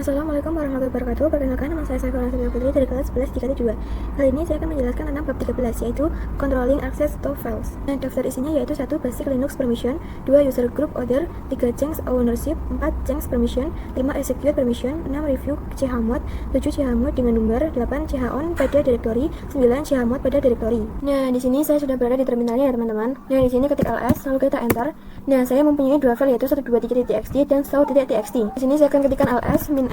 Assalamualaikum warahmatullahi wabarakatuh. Perkenalkan, nama saya Saiful Nasir Putri dari kelas 11 DKT 2. Kali ini saya akan menjelaskan tentang bab 13, yaitu Controlling Access to Files. Nah, daftar isinya yaitu 1. Basic Linux Permission, 2. User Group Order, 3. Change Ownership, 4. Change Permission, 5. Execute Permission, 6. Review chmod, 7. chmod dengan number, 8. chown pada directory, 9. chmod pada directory. Nah, di sini saya sudah berada di terminalnya ya teman-teman. Nah, di sini ketik ls, lalu kita enter. Nah, saya mempunyai dua file yaitu 123.txt dan 1.txt. Di sini saya akan ketikkan ls -l.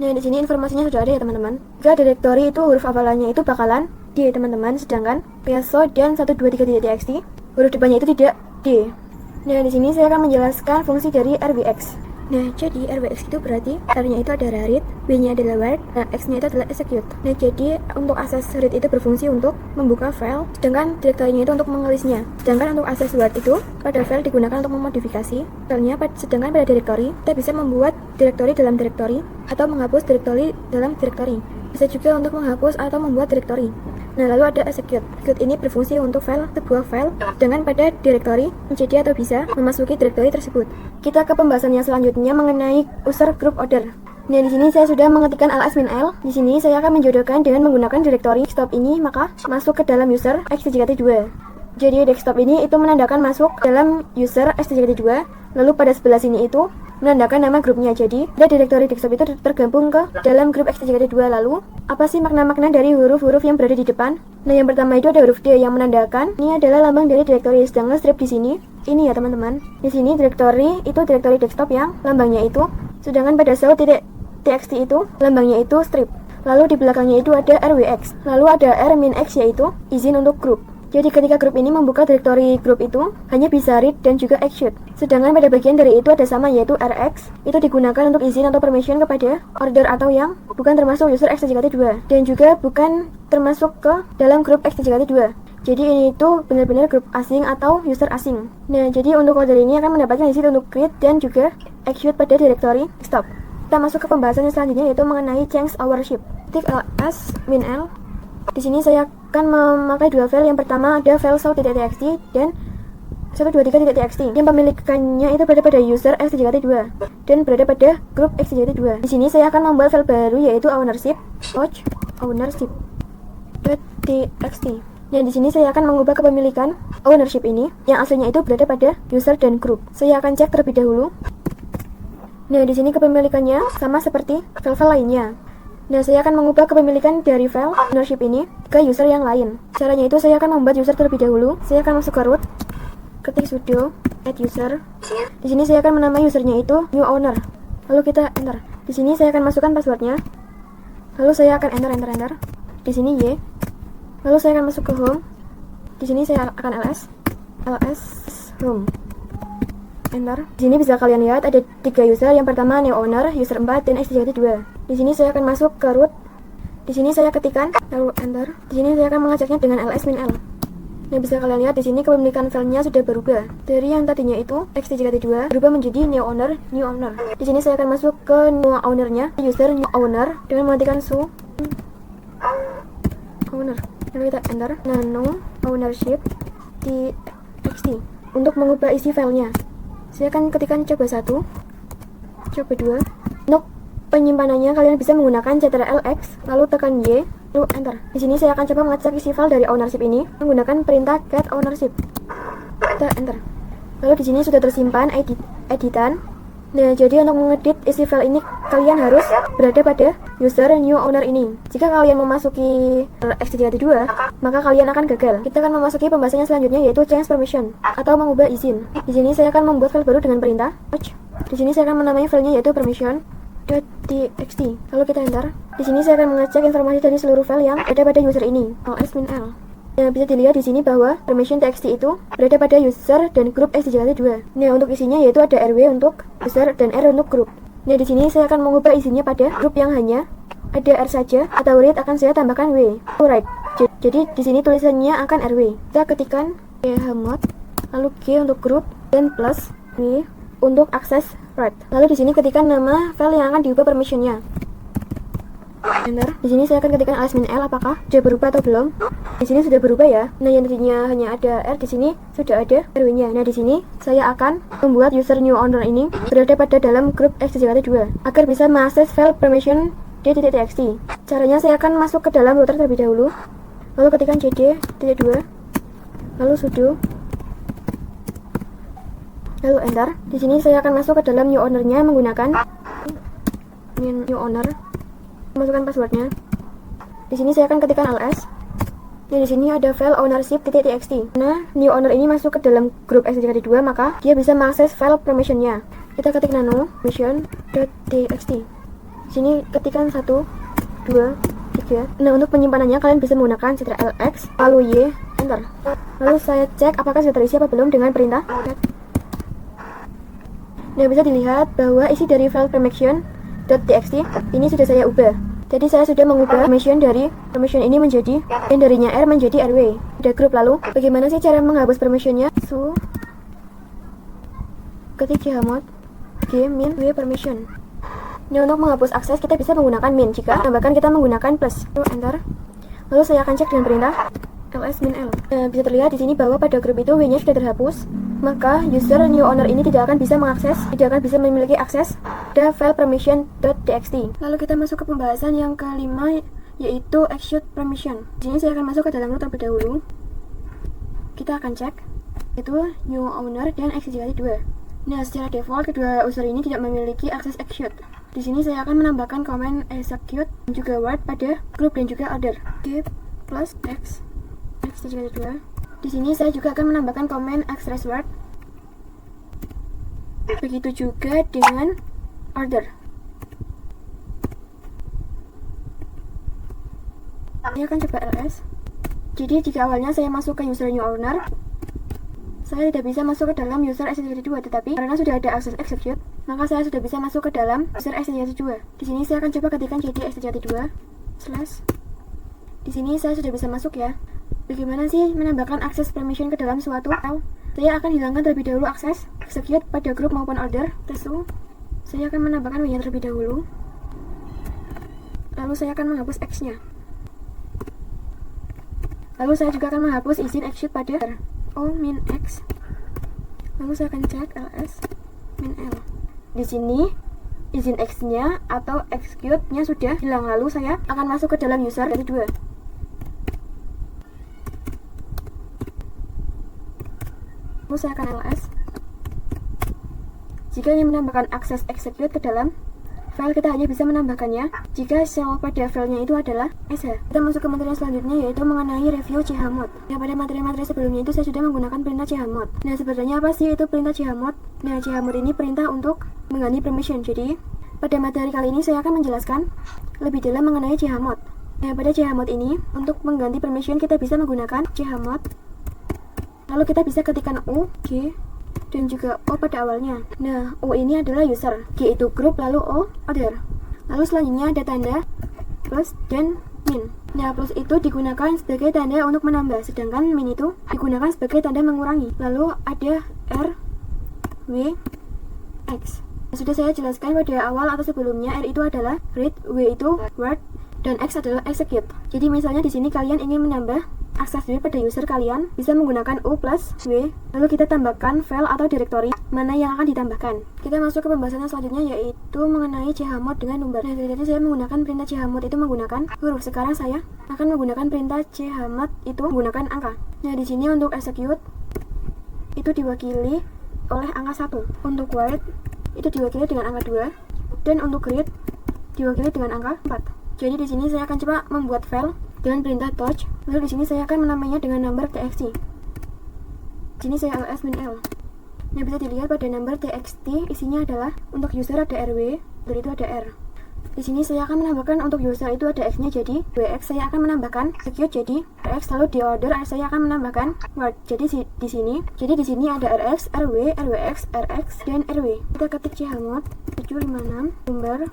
Nah, di sini informasinya sudah ada ya teman-teman. Jika directory itu huruf hafalannya itu bakalan D teman-teman, sedangkan peso dan 123.txt huruf depannya itu tidak D. Nah, di sini saya akan menjelaskan fungsi dari RWX. Nah, jadi RWX itu berarti R-nya itu adalah read, B-nya adalah write, dan X-nya itu adalah execute. Nah, jadi untuk akses read itu berfungsi untuk membuka file, sedangkan directory-nya itu untuk mengelisnya. Sedangkan untuk akses write itu pada file digunakan untuk memodifikasi filenya, sedangkan pada directory kita bisa membuat directory dalam directory atau menghapus directory dalam directory. Bisa juga untuk menghapus atau membuat directory. Nah, lalu ada execute. Execute ini berfungsi untuk sebuah file, sedangkan pada directory menjadi atau bisa memasuki directory tersebut. Kita ke pembahasan yang selanjutnya mengenai user group order. Nah, di sini saya sudah mengetikkan ls -l. Di sini saya akan menjodohkan dengan menggunakan directory desktop ini, maka masuk ke dalam user x3kt2. Jadi desktop ini itu menandakan masuk dalam user x3kt2. Lalu pada sebelah sini itu menandakan nama grupnya. Jadi, directory desktop itu tergabung ke dalam grup x3kt2. Lalu, apa sih makna-makna dari huruf-huruf yang berada di depan? Nah, yang pertama itu ada huruf D yang menandakan ini adalah lambang dari directory. Sedangkan strip di sini, ini ya teman-teman. Di sini directory itu directory desktop yang lambangnya itu. Sedangkan pada txt itu lambangnya itu strip. Lalu di belakangnya itu ada RWX. Lalu ada R-X yaitu izin untuk grup. Jadi ketika grup ini membuka directory grup itu hanya bisa read dan juga execute. Sedangkan pada bagian dari itu ada sama yaitu RX, itu digunakan untuk izin atau permission kepada order atau yang bukan termasuk user x3kt2 dan juga bukan termasuk ke dalam grup x3kt2. Jadi ini itu benar-benar grup asing atau user asing. Nah, jadi untuk order ini akan mendapatkan izin untuk read dan juga execute pada directory desktop. Kita masuk ke pembahasan yang selanjutnya yaitu mengenai change ownership. Ketik ls -l. Di sini saya akan memakai dua file. Yang pertama ada file show.txt dan 123.txt. Yang pemilikannya itu berada pada user x3kt2 dan berada pada grup x3kt2. Di sini saya akan membuat file baru yaitu ownership.txt. Nah, di sini saya akan mengubah kepemilikan ownership ini yang aslinya itu berada pada user dan group. Saya akan cek terlebih dahulu. Nah, di sini kepemilikannya sama seperti file-file lainnya. Nah, saya akan mengubah kepemilikan dari file ownership ini ke user yang lain. Caranya itu saya akan membuat user terlebih dahulu. Saya akan masuk ke root, ketik sudo add user. Di sini saya akan menamai usernya itu new owner. Lalu kita enter. Di sini saya akan masukkan passwordnya. Lalu saya akan enter. Di sini y. Lalu saya akan masuk ke home. Di sini saya akan ls home. Enter. Di sini bisa kalian lihat ada 3 user. Yang pertama new owner, user 4 dan x3kt2. Di sini saya akan masuk ke root. Di sini saya ketikkan lalu enter. Di sini saya akan mengeceknya dengan ls -l. Nah, bisa kalian lihat di sini kepemilikan filenya sudah berubah. Dari yang tadinya itu x3kt2 berubah menjadi new owner. Di sini saya akan masuk ke new ownernya, user new owner dengan mengetikkan su owner. Lalu kita enter. Nano ownership di txt untuk mengubah isi filenya. Saya akan ketikkan coba 1, coba 2. Untuk penyimpanannya kalian bisa menggunakan ctrl-x, lalu tekan Y, lalu enter. Di sini saya akan coba mengecek isi file dari ownership ini menggunakan perintah get ownership. Kita enter. Lalu di sini sudah tersimpan editan. Nah, jadi untuk mengedit isi file ini kalian harus berada pada user new owner ini. Jika kalian memasuki x3kt2, maka kalian akan gagal. Kita akan memasuki pembahasannya selanjutnya yaitu change permission atau mengubah izin. Di sini saya akan membuat file baru dengan perintah watch. Di sini saya akan menamai filenya yaitu permission.txt. Lalu kita enter. Di sini saya akan mengecek informasi dari seluruh file yang ada pada user ini. ls -l. Nah, bisa dilihat di sini bahwa permission.txt itu berada pada user dan grup x3kt2. Nah, untuk isinya yaitu ada rw untuk user dan r untuk grup. Nah, di sini saya akan mengubah isinya pada grup yang hanya ada r saja atau read akan saya tambahkan w. Write. Jadi di sini tulisannya akan rw. Kita ketikkan chmod, lalu g untuk grup dan plus w untuk akses write. Lalu di sini ketikkan nama file yang akan diubah permissionnya. Enter. Di sini saya akan ketikkan ls min l, apakah sudah berubah atau belum? Di sini sudah berubah ya. Nah, yang tadinya hanya ada r, di sini sudah ada rw-nya. Nah, di sini saya akan membuat user new owner ini berada pada dalam grup x2 agar bisa mengakses file permission d.txt. Caranya saya akan masuk ke dalam router terlebih dahulu, lalu ketikkan cd.2, lalu sudo, lalu enter. Di sini saya akan masuk ke dalam new owner-nya menggunakan new owner, masukkan passwordnya. Di sini saya akan ketikkan ls. Nah, di sini ada file ownership.txt. Nah, new owner ini masuk ke dalam grup x2, maka dia bisa mengakses file permission-nya. Kita ketik nano permission.txt. Di sini ketikkan 1, 2, 3. Nah, untuk penyimpanannya kalian bisa menggunakan Ctrl+X, lalu Y, enter. Lalu saya cek apakah sudah terisi apa belum dengan perintah. Nah, bisa dilihat bahwa isi dari file permission.txt ini sudah saya ubah. Jadi saya sudah mengubah permission dari permission ini menjadi yang darinya R menjadi RW. Ada grup. Lalu bagaimana sih cara menghapus permissionnya? So ketik chmod g min w permission. Nah, untuk menghapus akses kita bisa menggunakan min. Jika tambahkan kita menggunakan plus. Lalu enter. Lalu saya akan cek dengan perintah ls min l. Nah, bisa terlihat di sini bahwa pada grup itu w-nya sudah terhapus. Maka user new owner ini tidak akan bisa mengakses, tidak akan bisa memiliki akses ke file permission.txt. Lalu kita masuk ke pembahasan yang kelima, yaitu execute permission. Di sini saya akan masuk ke dalam root terlebih dahulu. Kita akan cek itu new owner dan x2. Nah, secara default kedua user ini tidak memiliki akses execute. Di sini saya akan menambahkan komen execute dan juga word pada group dan juga order g plus x2. Di sini saya juga akan menambahkan komen x-word. Begitu juga dengan order. Saya akan coba ls. Jadi jika awalnya saya masuk ke user new owner, saya tidak bisa masuk ke dalam user x2, tetapi karena sudah ada akses execute, maka saya sudah bisa masuk ke dalam user x2. Di sini saya akan coba ketikkan cd x2 slash. Di sini saya sudah bisa masuk ya. Bagaimana sih menambahkan akses permission ke dalam suatu file? Saya akan hilangkan terlebih dahulu akses execute pada grup maupun order. Lalu saya akan menambahkan w-nya terlebih dahulu. Lalu saya akan menghapus x-nya. Lalu saya juga akan menghapus izin execute pada o min x. Lalu saya akan cek ls min l. Di sini izin x-nya atau execute-nya sudah hilang. Lalu saya akan masuk ke dalam user dari 2. Lalu saya akan ls. Jika ingin menambahkan akses execute ke dalam file, kita hanya bisa menambahkannya jika shell pada filenya itu adalah sh. Kita masuk ke materi selanjutnya, yaitu mengenai review chmod. Nah, pada materi-materi sebelumnya itu saya sudah menggunakan perintah chmod. Nah, sebenarnya apa sih itu perintah chmod? Nah, chmod ini perintah untuk mengganti permission. Jadi pada materi kali ini saya akan menjelaskan lebih dalam mengenai chmod. Nah, pada chmod ini untuk mengganti permission kita bisa menggunakan chmod. Lalu kita bisa ketikkan u, g, dan juga o pada awalnya. Nah, u ini adalah user, g itu grup, lalu o order. Lalu selanjutnya ada tanda plus dan min. Nah, plus itu digunakan sebagai tanda untuk menambah, sedangkan min itu digunakan sebagai tanda mengurangi. Lalu ada r, w, x. Sudah saya jelaskan pada awal atau sebelumnya, r itu adalah read, w itu word, dan x adalah execute. Jadi misalnya di sini kalian ingin menambah akses W pada user, kalian bisa menggunakan U plus W, lalu kita tambahkan file atau directory mana yang akan ditambahkan. Kita masuk ke pembahasan selanjutnya, yaitu mengenai chmod dengan number. Nah, tadi saya menggunakan perintah chmod itu menggunakan huruf. Sekarang saya akan menggunakan perintah chmod itu menggunakan angka. Nah, di sini untuk execute itu diwakili oleh angka 1. Untuk write itu diwakili dengan angka 2, dan untuk read diwakili dengan angka 4. Jadi di sini saya akan coba membuat file dengan perintah touch. Lalu di sini saya akan menamainya dengan number txt. Di sini saya ls min l. Nah, bisa dilihat pada number txt isinya adalah untuk user ada rw, dan itu ada r. Di sini saya akan menambahkan untuk user itu ada x-nya, jadi wx. Saya akan menambahkan execute jadi rx, lalu di order saya akan menambahkan word. Jadi di sini ada rx, rw, rwx, rx, dan rw. Kita ketik chmod 756 number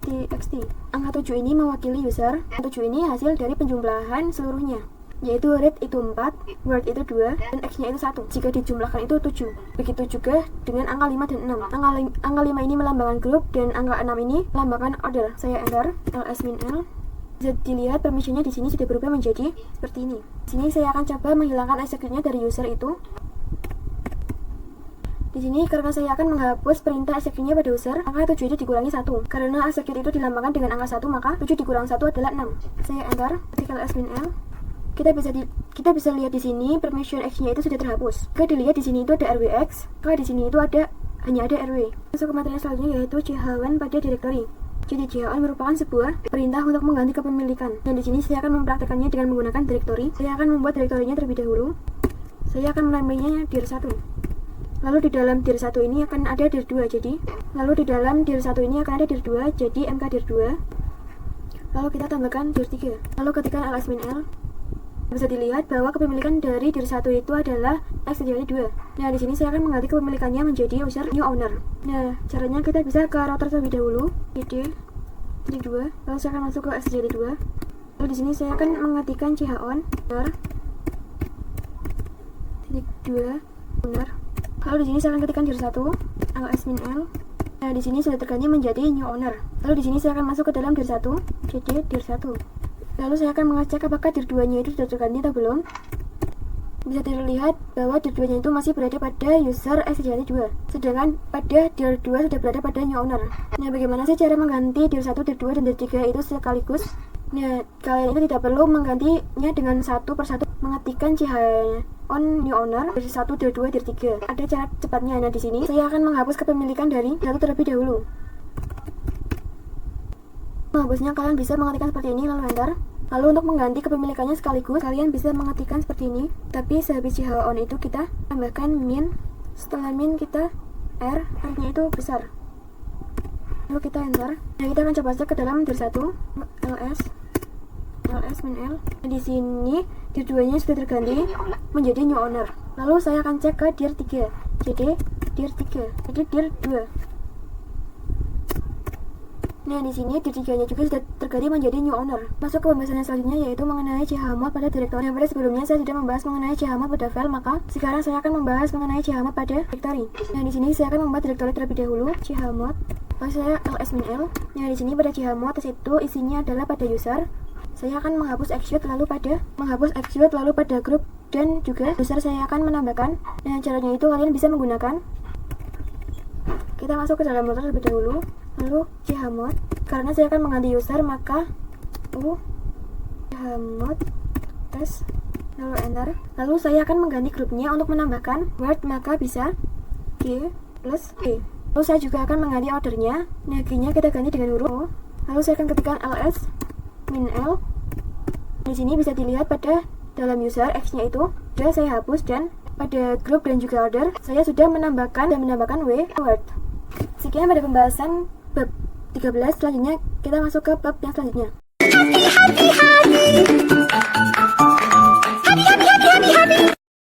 txt. Angka 7 ini mewakili user, 7 ini hasil dari penjumlahan seluruhnya. yaitu read itu 4, word itu 2, dan X-nya itu 1. Jika dijumlahkan itu 7. Begitu juga dengan angka 5 dan 6. Angka 5 ini melambangkan grup dan angka 6 ini melambangkan order. Saya enter ls-l. Bisa dilihat permissionnya di sini sudah berubah menjadi seperti ini. Di sini saya akan coba menghilangkan execute-nya dari user itu. Di sini karena saya akan menghapus perintah execute-nya pada user, angka 7 itu dikurangi 1. Karena execute itu dilambangkan dengan angka 1, maka 7 dikurang 1 adalah 6. Saya enter ls-l. Kita bisa lihat di sini permission X-nya itu sudah terhapus. Jika dilihat di sini itu ada rwx, maka di sini itu hanya ada rw. Masuk ke materi selanjutnya yaitu ch1 pada directory. Jadi ch1 merupakan sebuah perintah untuk mengganti kepemilikan. Dan di sini saya akan mempraktekannya dengan menggunakan directory. Saya akan membuat directory-nya terlebih dahulu. Saya akan menamainya dir1. Lalu di dalam dir1 ini akan ada dir2. Lalu di dalam dir1 ini akan ada dir2, jadi mkdir2. Lalu kita tambahkan dir3. Lalu ketikkan ls-l. Bisa dilihat bahwa kepemilikan dari dir1 itu adalah x-2. Nah, di sini saya akan mengganti kepemilikannya menjadi user new owner. Nah, caranya kita bisa ke router terlebih dahulu, id dir2, lalu saya akan masuk ke x-2. Lalu di sini saya akan mengetikkan ch-on -2 owner. Lalu di sini saya akan ketikkan dir1 ls-l. Nah, di sini sudah terganti menjadi new owner. Lalu di sini saya akan masuk ke dalam dir1, jadi dir1. Lalu saya akan mengecek apakah dir2-nya itu sudah terganti atau belum. Bisa terlihat bahwa dir2-nya itu masih berada pada user x-2, sedangkan pada dir2 sudah berada pada new owner. Nah, bagaimana sih cara mengganti dir1, dir2, dan dir3 itu sekaligus? Nah, kalian itu tidak perlu menggantinya dengan satu persatu, mengetikkan ch-on new owner dir1, dir2, dir3. Ada cara cepatnya. Nah, di sini saya akan menghapus kepemilikan dari satu terlebih dahulu. Menghapusnya kalian bisa mengetikkan seperti ini lalu enter. Lalu untuk mengganti kepemilikannya sekaligus kalian bisa mengetikkan seperti ini. Tapi sehabis ch-on itu kita tambahkan min. Setelah min kita r-nya itu besar. Lalu kita enter. Nah, kita akan coba cek ke dalam dir1 ls-l. Nah, di sini dir2-nya sudah terganti menjadi new owner. Lalu saya akan cek ke dir3. Jadi dir2. Nah, di sini dir3-nya juga sudah terganti menjadi new owner. Masuk ke pembahasan yang selanjutnya yaitu mengenai chmod pada directory. Pada sebelumnya saya sudah membahas mengenai chmod pada file, maka sekarang saya akan membahas mengenai chmod pada directory. Nah, di sini saya akan membuat directory terlebih dahulu, chmod. Lalu saya ls-l. Nah, di sini pada chmod itu isinya adalah pada user. Saya akan menghapus execute lalu pada grup dan juga user saya akan menambahkan. Nah, caranya itu kalian bisa menggunakan. Kita masuk ke dalam router terlebih dahulu. Lalu chmod, karena saya akan mengganti user maka chmod test, lalu enter. Lalu saya akan mengganti grupnya untuk menambahkan word, maka bisa g plus e. Lalu saya juga akan mengganti ordernya. Nah, g-nya kita ganti dengan huruf O. Lalu saya akan ketikkan ls-l. Di sini bisa dilihat pada dalam user x-nya itu sudah saya hapus, dan pada grup dan juga order saya sudah menambahkan word. Sekian pada pembahasan bab 13. Selanjutnya kita masuk ke bab yang selanjutnya.